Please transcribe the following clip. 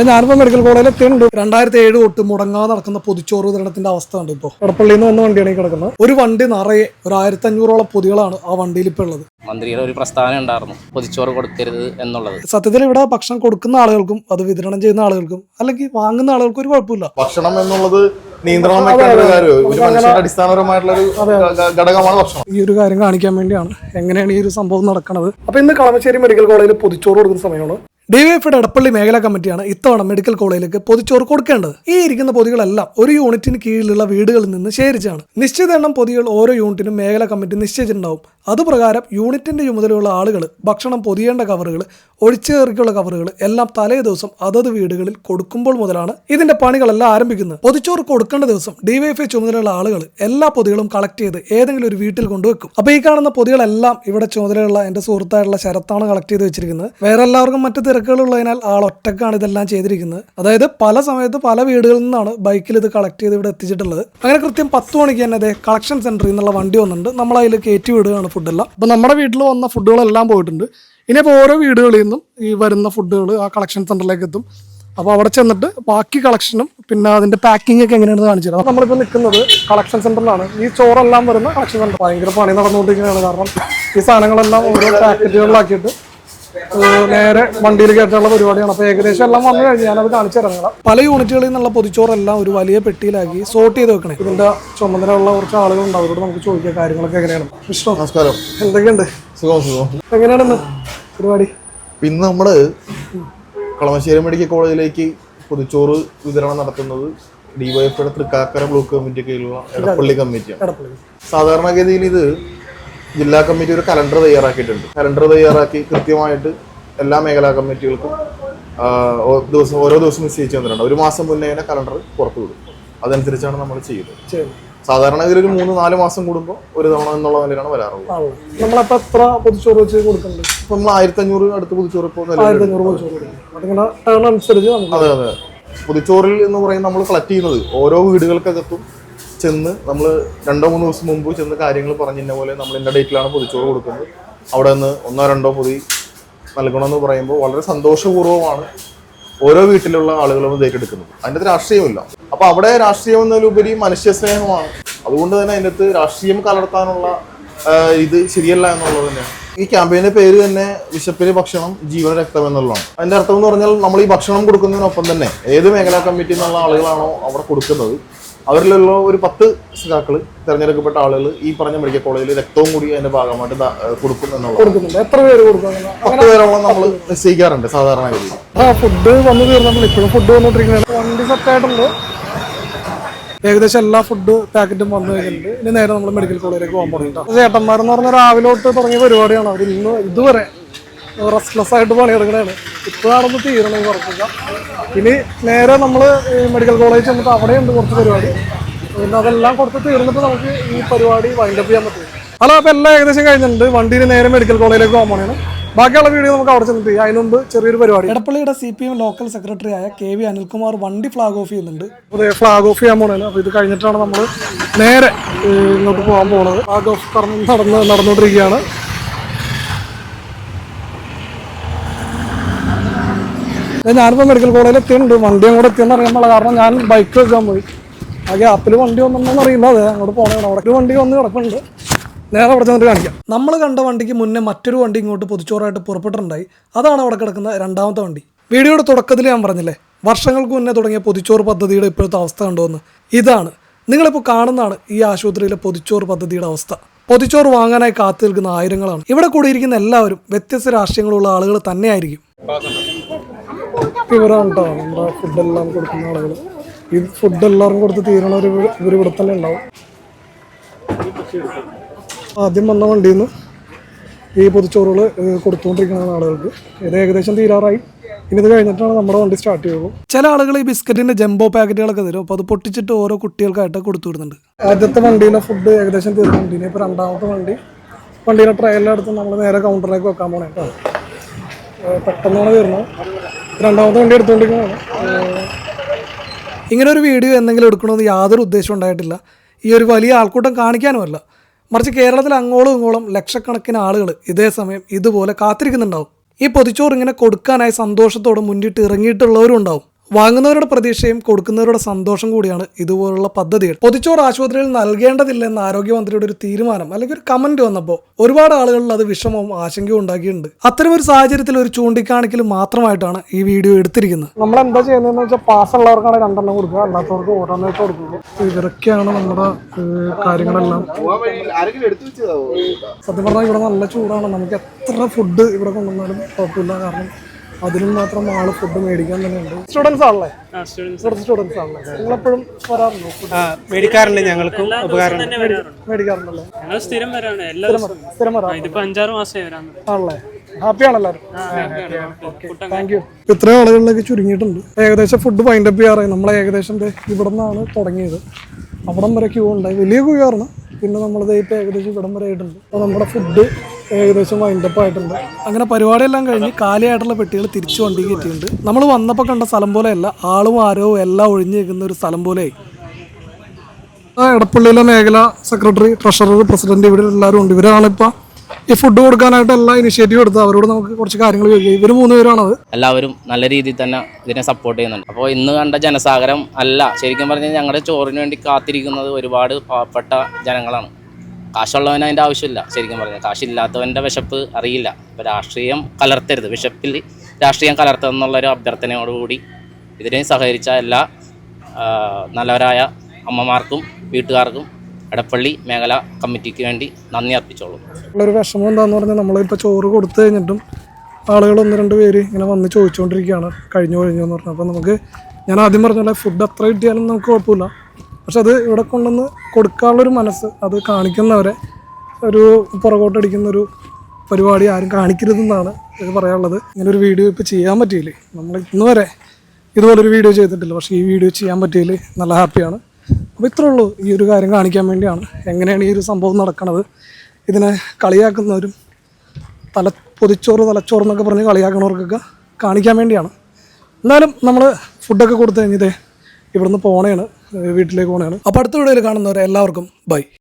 ഞാനിപ്പോൾ മെഡിക്കൽ കോളേജിൽ എത്തിയിട്ടുണ്ട്. 2007 തൊട്ട് മുടങ്ങാതെ നടക്കുന്ന പൊതിച്ചോറ് വിതരണത്തിന്റെ അവസ്ഥ ഉണ്ട്. ഇപ്പോൾ എടപ്പള്ളിയിൽ നിന്ന് വന്ന വണ്ടിയാണ് ഈ കിടക്കുന്നത്. ഒരു വണ്ടി നിറയെ 1500ഓളം പൊതികളാണ് ആ വണ്ടിയിൽ ഇപ്പോൾ ഉള്ളത്. മന്ത്രിയുടെ ഒരു പ്രസ്താവന ഉണ്ടായിരുന്നു, പൊതിച്ചോറ് കൊടുക്കരുത് എന്നുള്ളത്. സത്യത്തിൽ ഇവിടെ ഭക്ഷണം കൊടുക്കുന്ന ആളുകൾക്കും അത് വിതരണം ചെയ്യുന്ന ആളുകൾക്കും അല്ലെങ്കിൽ വാങ്ങുന്ന ആളുകൾക്കും ഒരു കുഴപ്പമില്ല. ഭക്ഷണം എന്നുള്ളത് നിയന്ത്രണം വെക്കേണ്ട ഒരു കാര്യമാണ്. ഒരു മനുഷ്യന്റെ അടിസ്ഥാനപരമായിട്ടുള്ള ഒരു ഘടകമാണ് ഭക്ഷണം. ഈ ഒരു കാര്യം കാണിക്കാൻ വേണ്ടിയാണ് എങ്ങനെയാണ് ഈ ഒരു സംഭവം നടക്കുന്നത്. അപ്പൊ ഇന്ന് കളമശ്ശേരി മെഡിക്കൽ കോളേജിൽ പൊതിച്ചോറ് കൊടുക്കുന്ന സമയമാണ്. ഡിവൈഎഫ്ഐയുടെ എടപ്പള്ളി മേഖലാ കമ്മിറ്റിയാണ് ഇത്തവണ മെഡിക്കൽ കോളേജിലേക്ക് പൊതിച്ചോറ് കൊടുക്കേണ്ടത്. ഈ ഇരിക്കുന്ന പൊതികളെല്ലാം ഒരു യൂണിറ്റിന് കീഴിലുള്ള വീടുകളിൽ നിന്ന് ശേഖരിച്ചാണ്. നിശ്ചിത എണ്ണം പൊതികൾ ഓരോ യൂണിറ്റിനും മേഖലാ കമ്മിറ്റി നിശ്ചയിച്ചിട്ടുണ്ടാവും. അതുപ്രകാരം യൂണിറ്റിന്റെ ചുമതലയുള്ള ആളുകൾ ഭക്ഷണം പൊതിയേണ്ട കവറുകൾ, ഒഴിച്ചുകയറിക്കുള്ള കവറുകൾ എല്ലാം തലേ ദിവസം അതത് വീടുകളിൽ കൊടുക്കുമ്പോൾ മുതലാണ് ഇതിന്റെ പണികളെല്ലാം ആരംഭിക്കുന്നത്. പൊതിച്ചോറ് കൊടുക്കേണ്ട ദിവസം ഡിവൈഎഫ്ഐ ചുമതലയുള്ള ആളുകൾ എല്ലാ പൊതികളും കളക്ട് ചെയ്ത് ഏതെങ്കിലും ഒരു വീട്ടിൽ കൊണ്ടുവെക്കും. അപ്പൊ ഈ കാണുന്ന പൊതികളെല്ലാം ഇവിടെ ചുമതലയുള്ള എന്റെ സുഹൃത്തായിട്ടുള്ള ശരത്താണ് കളക്ട് ചെയ്ത് വെച്ചിരിക്കുന്നത്. വേറെ എല്ലാവർക്കും മറ്റു തിരക്കുകളുള്ളതിനാൽ ആൾ ഒറ്റക്കാണ് ഇതെല്ലാം ചെയ്തിരിക്കുന്നത്. അതായത് പല സമയത്ത് പല വീടുകളിൽ നിന്നാണ് ബൈക്കിൽ ഇത് കളക്ട് ചെയ്ത് ഇവിടെ എത്തിച്ചിട്ടുള്ളത്. അങ്ങനെ കൃത്യം 10 മണിക്ക് തന്നെ അതേ കളക്ഷൻ സെന്ററിൽ നിന്നുള്ള വണ്ടി വന്നിട്ടുണ്ട്. നമ്മൾ അതിൽ കയറ്റി വിടുകയാണ് ഫുഡെല്ലാം. അപ്പൊ നമ്മുടെ വീട്ടിൽ വന്ന ഫുഡുകളെല്ലാം പോയിട്ടുണ്ട്. ഇനിയിപ്പോൾ ഓരോ വീടുകളിൽ നിന്നും ഈ വരുന്ന ഫുഡുകൾ ആ കളക്ഷൻ സെന്ററിലേക്ക് എത്തും. അപ്പോൾ അവിടെ ചെന്നിട്ട് ബാക്കി കളക്ഷനും പിന്നെ അതിന്റെ പാക്കിംഗ് ഒക്കെ എങ്ങനെയാണെന്ന് കാണിച്ചു തരാം. നമ്മളിപ്പോൾ നിൽക്കുന്നത് കളക്ഷൻ സെന്ററിലാണ്. ഈ ചോറെല്ലാം വരുന്ന കളക്ഷൻ സെന്റർ ഭയങ്കര പണി നടന്നുകൊണ്ടിരിക്കുന്നതാണ്. കാരണം ഈ സാധനങ്ങളെല്ലാം ഓരോ പാക്കറ്റുകളിലാക്കിയിട്ട് നേരെ വണ്ടിയിൽ കയറ്റാനുള്ള പരിപാടിയാണ്. അപ്പോൾ ഏകദേശം എല്ലാം വന്നു കഴിഞ്ഞാൽ ഞാനത് കാണിച്ചു തരാം. പല യൂണിറ്റുകളിൽ നിന്നുള്ള പൊതിച്ചോറെല്ലാം ഒരു വലിയ പെട്ടിയിലാക്കി സോർട്ട് ചെയ്ത് വെക്കണേ. ഇതിന്റെ ചുമതലയുള്ള കുറച്ച് ആളുകളുണ്ട്, അവരോട് നമുക്ക് ചോദിക്കാം കാര്യങ്ങളൊക്കെ എങ്ങനെയാണ്. വിഷ്ണു, നമസ്കാരം. എന്തൊക്കെയുണ്ട്? സുഖം. എങ്ങനെയാണെന്ന് പരിപാടി? ഇന്ന് നമ്മള് കളമശ്ശേരി മെഡിക്കൽ കോളേജിലേക്ക് പൊതിച്ചോറ് വിതരണം നടത്തുന്നത് ഡിവൈഎഫ്ഐയുടെ തൃക്കാക്കര ബ്ലോക്ക് കമ്മിറ്റി കീഴിലുള്ള എടപ്പള്ളി കമ്മിറ്റിയാണ്. സാധാരണഗതിയിൽ ഇത് ജില്ലാ കമ്മിറ്റി ഒരു കലണ്ടർ തയ്യാറാക്കിയിട്ടുണ്ട്. കലണ്ടർ തയ്യാറാക്കി കൃത്യമായിട്ട് എല്ലാ മേഖലാ കമ്മിറ്റികൾക്കും ഓരോ ദിവസം നിശ്ചയിച്ചു തന്നിട്ടുണ്ട്. ഒരു മാസം മുന്നേ തന്നെ കലണ്ടർ പുറത്തു വിടും. അതനുസരിച്ചാണ് നമ്മൾ ചെയ്യുന്നത്. സാധാരണ ഇതിലൊരു 3-4 മാസം കൂടുമ്പോൾ ഒരു തവണ എന്നുള്ള നിലയിലാണ് വരാറുള്ളത്. നമ്മളപ്പോ എത്ര പൊതിച്ചോറ് വെച്ച് കൊടുക്കുന്നുണ്ട്? ഇപ്പൊ നമ്മൾ 1500 അടുത്ത് പൊതിച്ചോറ് ഇപ്പോൾ അതെ. പൊതിച്ചോറിൽ എന്ന് പറയുന്നത് നമ്മൾ കളക്ട് ചെയ്യുന്നത് ഓരോ വീടുകൾക്കകത്തും ചെന്ന് നമ്മൾ 2-3 ദിവസം മുമ്പ് ചെന്ന് കാര്യങ്ങൾ പറഞ്ഞിരുന്ന പോലെ നമ്മൾ ഇന്ന ഡേറ്റിലാണ് പൊതിച്ചോറ് കൊടുക്കുന്നത്. അവിടെ നിന്ന് 1-2 പൊതി നൽകണമെന്ന് പറയുമ്പോൾ വളരെ സന്തോഷപൂർവ്വമാണ് ഓരോ വീട്ടിലുള്ള ആളുകളും ഏറ്റെടുക്കുന്നത്. അതിൻ്റെ അകത്ത് രാഷ്ട്രീയമില്ല. അപ്പോൾ അവിടെ രാഷ്ട്രീയം എന്നതിലുപരി മനുഷ്യ സ്നേഹമാണ്. അതുകൊണ്ട് തന്നെ അതിൻ്റെ അകത്ത് രാഷ്ട്രീയം കലർത്താനുള്ള ഇത് ശരിയല്ല എന്നുള്ളത് തന്നെയാണ്. ഈ ക്യാമ്പയിൻ്റെ പേര് തന്നെ വിശപ്പിന് ഭക്ഷണം ജീവന രക്തം എന്നുള്ളതാണ്. അതിൻ്റെ അർത്ഥം എന്ന് പറഞ്ഞാൽ നമ്മൾ ഈ ഭക്ഷണം കൊടുക്കുന്നതിനൊപ്പം തന്നെ ഏത് മേഖലാ കമ്മിറ്റി എന്നുള്ള ആളുകളാണോ അവിടെ കൊടുക്കുന്നത് അവരിലുള്ള ഒരു 10 സഖാക്കൾ തിരഞ്ഞെടുക്കപ്പെട്ട ആളുകൾ ഈ പറഞ്ഞ മെഡിക്കൽ കോളേജിൽ രക്തവും കൂടി അതിന്റെ ഭാഗമായിട്ട് കൊടുക്കും എന്നുള്ളത്. എത്ര പേര് കൊടുക്കും? 10 പേരോളം നമ്മൾ നിശ്ചയിക്കാറുണ്ട് സാധാരണ ഗതിയിൽ. ഫുഡ് വന്നു തീർന്നപ്പോൾ ഇപ്പോഴും ഫുഡ് വന്നോണ്ടിരിക്കുന്നത്. വണ്ടി സെറ്റായിട്ടുണ്ട്. ഏകദേശം എല്ലാ ഫുഡ് പാക്കറ്റും വന്നു കഴിഞ്ഞിട്ടുണ്ട്. ഇനി നേരെ നമ്മൾ മെഡിക്കൽ കോളേജിലേക്ക് പോകാൻ പോകുന്നുണ്ട്. ചേട്ടന്മാരെന്ന് പറഞ്ഞ രാവിലെ തൊട്ട് തുടങ്ങിയ പരിപാടിയാണ്. അവർ ഇന്ന് ഇതുവരെ റെസ്റ്റ്ലെസ് ആയിട്ട് പണിയെടുക്കണതാണ്. ഇപ്പോഴാണെന്ന് തീരണം ഈ വർക്കൊക്കെ. ഇനി നേരെ നമ്മൾ മെഡിക്കൽ കോളേജിൽ ചെന്നിട്ട് അവിടെയുണ്ട് കുറച്ച് പരിപാടി. പിന്നെ അതെല്ലാം കൊടുത്ത് തീർന്നിട്ട് നമുക്ക് ഈ പരിപാടി വൈൻഡപ്പ് ചെയ്യാൻ പറ്റും. ഹലോ, അപ്പോൾ എല്ലാം ഏകദേശം കഴിഞ്ഞിട്ടുണ്ട്. വണ്ടിയിൽ നേരെ മെഡിക്കൽ കോളേജിലേക്ക് പോകാൻ പോകണം. ബാക്കിയുള്ള വീഡിയോ നമുക്ക് അവിടെ ചെന്നിട്ട് അതിന് മുമ്പ് ചെറിയൊരു പരിപാടി. എടപ്പള്ളിയുടെ CPM ലോക്കൽ സെക്രട്ടറി ആയ KV അനിൽകുമാർ വണ്ടി ഫ്ലാഗ് ഓഫ് ചെയ്യുന്നുണ്ട്. അതെ, ഫ്ലാഗ് ഓഫ് ചെയ്യാൻ പോകണേ. അപ്പോൾ ഇത് കഴിഞ്ഞിട്ടാണ് നമ്മൾ നേരെ ഇങ്ങോട്ട് പോകാൻ പോകുന്നത്. ഫ്ലാഗ് ഓഫ് നടന്നുകൊണ്ടിരിക്കുകയാണ്. ഞാനിപ്പോൾ മെഡിക്കൽ കോളേജിൽ എത്തിയിട്ടുണ്ട്. വണ്ടി അങ്ങോട്ട് എത്തിയെന്ന് അറിയാനുള്ള കാരണം ഞാൻ ബൈക്ക് വെക്കാൻ പോയി. ആ ഗ്യാപ്പിൽ വണ്ടി വന്നോന്ന് അറിയില്ല. അതെ, അങ്ങോട്ട് പോകണം. അവിടെ ഒരു വണ്ടി വന്ന് കിടക്കുന്നുണ്ട്. നേരെ അവിടെ ചെന്നിട്ട് കാണിക്കാം. നമ്മൾ കണ്ട വണ്ടിക്ക് മുന്നേ മറ്റൊരു വണ്ടി ഇങ്ങോട്ട് പൊതിച്ചോറായിട്ട് പുറപ്പെട്ടിട്ടുണ്ടായി. അതാണ് അവിടെ കിടക്കുന്ന 2ാമത്തെ വണ്ടി. വീഡിയോയുടെ തുടക്കത്തിൽ ഞാൻ പറഞ്ഞില്ലേ, വർഷങ്ങൾക്ക് മുന്നേ തുടങ്ങിയ പൊതിച്ചോറ് പദ്ധതിയുടെ ഇപ്പോഴത്തെ അവസ്ഥ കണ്ടുവന്ന്. ഇതാണ് നിങ്ങളിപ്പോൾ കാണുന്നതാണ് ഈ ആശുപത്രിയിലെ പൊതിച്ചോറ് പദ്ധതിയുടെ അവസ്ഥ. പൊതിച്ചോറ് വാങ്ങാനായി കാത്തു നിൽക്കുന്ന ആയിരങ്ങളാണ്. ഇവിടെ കൂടിയിരിക്കുന്ന എല്ലാവരും വ്യത്യസ്ത രാഷ്ട്രീയങ്ങളുള്ള ആളുകൾ തന്നെയായിരിക്കും. ഇവരാണ് കേട്ടോ നമ്മുടെ ഫുഡെല്ലാം കൊടുക്കുന്ന ആളുകൾ. ഈ ഫുഡ് എല്ലാവരും കൊടുത്ത് തീരണവർ ഇവിടെ തന്നെ ഉണ്ടാവും. ആദ്യം വന്ന വണ്ടിയിൽ നിന്ന് ഈ പൊതിച്ചോറുകൾ കൊടുത്തുകൊണ്ടിരിക്കുന്ന ആളുകൾക്ക് ഇത് ഏകദേശം തീരാറായി. ഇനി ഇത് കഴിഞ്ഞിട്ടാണ് നമ്മുടെ വണ്ടി സ്റ്റാർട്ട് ചെയ്യുള്ളൂ. ചില ആളുകൾ ഈ ബിസ്ക്കറ്റിന്റെ ജംബോ പാക്കറ്റുകളൊക്കെ തരും. അപ്പോൾ അത് പൊട്ടിച്ചിട്ട് ഓരോ കുട്ടികൾക്കായിട്ട് കൊടുത്തു വിടുന്നുണ്ട്. ആദ്യത്തെ വണ്ടിയിലെ ഫുഡ് ഏകദേശം തീർന്നുണ്ട്. ഇനി ഇപ്പോൾ 2ാമത്തെ വണ്ടിയുടെ ട്രയലിലെടുത്ത് നമ്മൾ നേരെ കൗണ്ടറിലേക്ക് വെക്കാൻ പോകണേ കേട്ടോ. പെട്ടെന്നാണ് തീർന്നത്. 2ാമത്തെ വണ്ടി എടുത്തുകൊണ്ടിരിക്കുന്നതാണ്. ഇങ്ങനെ ഒരു വീഡിയോ എന്തെങ്കിലും എടുക്കണമെന്ന് യാതൊരു ഉദ്ദേശം ഉണ്ടായിട്ടില്ല. ഈ ഒരു വലിയ ആൾക്കൂട്ടം കാണിക്കാനുമല്ല, മറിച്ച് കേരളത്തിൽ അങ്ങോളം ഇങ്ങോളം ലക്ഷക്കണക്കിന് ആളുകൾ ഇതേ സമയം ഇതുപോലെ കാത്തിരിക്കുന്നുണ്ടാവും. ഈ പൊതിച്ചോറ് ഇങ്ങനെ കൊടുക്കാനായി സന്തോഷത്തോടെ മുന്നിട്ട് ഇറങ്ങിയിട്ടുള്ളവരും ഉണ്ടാവും. വാങ്ങുന്നവരുടെ പ്രതീക്ഷയും കൊടുക്കുന്നവരുടെ സന്തോഷം കൂടിയാണ് ഇതുപോലുള്ള പദ്ധതികൾ. പൊതിച്ചോറ് ആശുപത്രിയിൽ നൽകേണ്ടതില്ല എന്ന ആരോഗ്യമന്ത്രിയുടെ ഒരു തീരുമാനം അല്ലെങ്കിൽ ഒരു കമന്റ് വന്നപ്പോൾ ഒരുപാട് ആളുകളിൽ അത് വിഷമവും ആശങ്കയും ഉണ്ടാക്കിയിട്ടുണ്ട്. അത്തരമൊരു സാഹചര്യത്തിൽ ഒരു ചൂണ്ടിക്കാണിക്കൽ മാത്രമായിട്ടാണ് ഈ വീഡിയോ എടുത്തിരിക്കുന്നത്. നമ്മൾ എന്താ ചെയ്യുന്നതെന്ന് വെച്ചാൽ പാസ്സുള്ളവർക്കാണ് 2 കൊടുക്കുക, അല്ലാത്തവർക്ക് ഓരോന്ന് വെച്ച് കൊടുക്കുക. ഇവരൊക്കെയാണ് നമ്മുടെ കാര്യങ്ങളെല്ലാം. സത്യം പറഞ്ഞാൽ ഇവിടെ നല്ല ചൂടാണ്. നമുക്ക് എത്ര ഫുഡ് ഇവിടെ കൊണ്ടുവന്നാലും കുഴപ്പമില്ല. കാരണം അതിനും മാത്രം ആള് ഫുഡ് മേടിക്കാൻ തന്നെ ഉണ്ട്. സ്റ്റുഡൻസ് ആണല്ലേ? സ്റ്റുഡൻസ് ആണല്ലേ? നിങ്ങളെപ്പോഴും വരാറുണ്ടോ? മേടിക്കാറുണ്ട്, ഞങ്ങൾക്കും ഉപകാരം മേടിക്കാറുണ്ടല്ലേ? സ്ഥിരം വരാണ്. സ്ഥിരം വരാം. ഇതിപ്പോ 5-6 മാസമായി വരാൻ ആണല്ലേ? ഹാപ്പി ആണെല്ലാവരും? Thank you. ഇത്രയും ആളുകളിലേക്ക് ചുരുങ്ങിയിട്ടുണ്ട്. ഏകദേശം ഫുഡ് വൈൻഡപ്പ് ചെയ്യാറായി. നമ്മൾ ഏകദേശം ഇവിടെ നിന്നാണ് തുടങ്ങിയത്. അവിടം വരെ ക്യൂ ഉണ്ടായി. വലിയ ക്യൂ ആയിരുന്നു. പിന്നെ നമ്മളത് ഇപ്പോൾ ഏകദേശം ഇവിടം വരെ ആയിട്ടുണ്ട്. അപ്പോൾ നമ്മുടെ ഫുഡ് ഏകദേശം വൈൻഡപ്പ് ആയിട്ടുണ്ട്. അങ്ങനെ പരിപാടിയെല്ലാം കഴിഞ്ഞ് കാലിയായിട്ടുള്ള പെട്ടികൾ തിരിച്ചു വണ്ടി കയറ്റിയിട്ടുണ്ട്. നമ്മൾ വന്നപ്പോൾ കണ്ട സ്ഥലം പോലെയല്ല, ആളും ആരവും എല്ലാം ഒഴിഞ്ഞു നിൽക്കുന്ന ഒരു സ്ഥലം പോലെയായി. എടപ്പള്ളിയിലെ മേഖല സെക്രട്ടറി, ട്രഷറർ, പ്രസിഡന്റ് ഇവിടെ എല്ലാവരും ഉണ്ട്. ഇവരാണിപ്പോൾ ഈ ഫുഡ് കൊടുക്കാനായിട്ട് എല്ലാ ഇനിഷ്യേറ്റീവ് എടുത്തത്. അവരോട് നമുക്ക് കുറച്ച് കാര്യങ്ങൾ ചോദിക്കാം. ഇവർ 3 പേരാണത്. എല്ലാവരും നല്ല രീതിയിൽ തന്നെ ഇതിനെ സപ്പോർട്ട് ചെയ്യുന്നുണ്ട്. അപ്പോൾ ഇന്ന് കണ്ട ജനസാഗരം അല്ല, ശരിക്കും പറഞ്ഞാൽ ഞങ്ങളുടെ ചോറിന് വേണ്ടി കാത്തിരിക്കുന്നത് ഒരുപാട് പാവപ്പെട്ട ജനങ്ങളാണ്. കാശുള്ളവന് അതിൻ്റെ ആവശ്യമില്ല. ശരിക്കും പറഞ്ഞാൽ കാശില്ലാത്തവൻ്റെ വിശപ്പ് അറിയില്ല. ഇപ്പോൾ രാഷ്ട്രീയം കലർത്തരുത്, വിശപ്പിൽ രാഷ്ട്രീയം കലർത്തരുതെന്നുള്ളൊരു അഭ്യർത്ഥനയോടുകൂടി ഇതിനെ സഹകരിച്ച എല്ലാ നല്ലവരായ അമ്മമാർക്കും വീട്ടുകാർക്കും എടപ്പള്ളി മേഖല കമ്മിറ്റിക്ക് വേണ്ടി നന്ദി അർപ്പിച്ചോളൂ. ഉള്ളൊരു വിഷമം എന്താണെന്ന് പറഞ്ഞാൽ നമ്മളിപ്പോൾ ചോറ് കൊടുത്തു കഴിഞ്ഞിട്ടും ആളുകൾ 1-2 പേര് ഇങ്ങനെ വന്ന് ചോദിച്ചുകൊണ്ടിരിക്കുകയാണ് കഴിഞ്ഞു എന്ന് പറഞ്ഞു. അപ്പോൾ നമുക്ക്, ഞാൻ ആദ്യം പറഞ്ഞ ഫുഡ് എത്ര കിട്ടിയാലും നമുക്ക് കുഴപ്പമില്ല. പക്ഷെ അത് ഇവിടെ കൊണ്ടുവന്ന് കൊടുക്കാനുള്ളൊരു മനസ്സ് അത് കാണിക്കുന്നവരെ ഒരു പുറകോട്ടടിക്കുന്നൊരു പരിപാടി ആരും കാണിക്കരുതെന്നാണ് ഇത് പറയാനുള്ളത്. ഇങ്ങനൊരു വീഡിയോ ഇപ്പോൾ ചെയ്യാൻ പറ്റിയില്ലേ. നമ്മൾ ഇന്ന് വരെ ഇതുപോലൊരു വീഡിയോ ചെയ്തിട്ടില്ല. പക്ഷേ ഈ വീഡിയോ ചെയ്യാൻ പറ്റിയില്ലേ നല്ല ഹാപ്പിയാണ്. അപ്പോൾ ഇത്രേ ഉള്ളൂ. ഈ ഒരു കാര്യം കാണിക്കാൻ വേണ്ടിയാണ്. എങ്ങനെയാണ് ഈ ഒരു സംഭവം നടക്കുന്നത്, ഇതിനെ കളിയാക്കുന്നവരും പൊതിച്ചോറ് തലച്ചോറ് എന്നൊക്കെ പറഞ്ഞ് കളിയാക്കണവർക്കൊക്കെ കാണിക്കാൻ വേണ്ടിയാണ്. എന്നാലും നമ്മൾ ഫുഡൊക്കെ കൊടുത്തു കഴിഞ്ഞിട്ടേ ഇവിടുന്ന് പോണേണ്, വീട്ടിലേക്ക് പോണേണ്. അപ്പോൾ അടുത്ത വീഡിയോയിൽ കാണുന്നവരെ എല്ലാവർക്കും ബൈ.